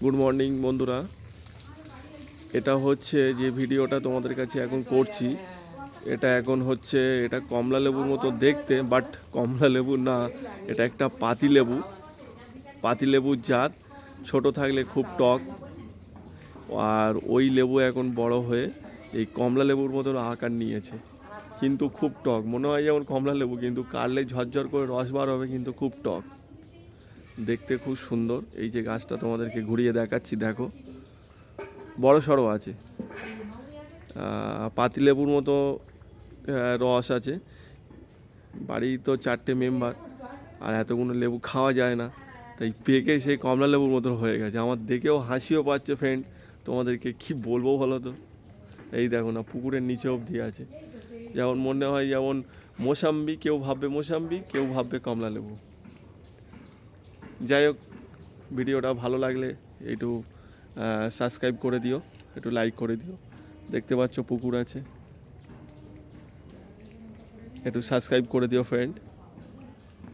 Good morning বন্ধুরা। এটা হচ্ছে যে ভিডিওটা তোমাদের কাছে এখন করছি, এটা এখন হচ্ছে এটা কমলা লেবুর মতো দেখতে, বাট কমলা লেবু না, এটা একটা পাতিলেবুর জাত। ছোট থাকলে খুব টক, আর ওই লেবু এখন বড় হয়ে এই কমলা লেবুর মতন আকার নিয়েছে, কিন্তু খুব টক। মনে হয় যেমন কমলা লেবু, কিন্তু কাটলে ঝরঝর করে রস বার হবে, কিন্তু খুব টক, দেখতে খুব সুন্দর। এই যে গাছটা তোমাদেরকে ঘুরিয়ে দেখাচ্ছি, দেখো বড় সড়ো আছে, পাতিলেবুর মতো রস আছে। বাড়ি তো 4টে মেম্বার, আর এতগুলো লেবু খাওয়া যায় না, তাই পেকে সেই কমলা লেবুর মতো হয়ে গেছে। আমার দেখেও হাসিও পাচ্ছে ফ্রেন্ড, তোমাদেরকে কি বলবো বলো তো। এই দেখো না, পুকুরের নিচে অবধি আছে। যেমন মনে হয় যেমন মোসাম্বি, কেউ ভাববে মোসাম্বি, কেউ ভাববে কমলা লেবু। যাই হোক, ভিডিওটা ভালো লাগলে একটু সাবস্ক্রাইব করে দিও, একটু লাইক করে দিও। দেখতে পাচ্ছ পুকুর আছে, একটু সাবস্ক্রাইব করে দিও ফ্রেন্ড।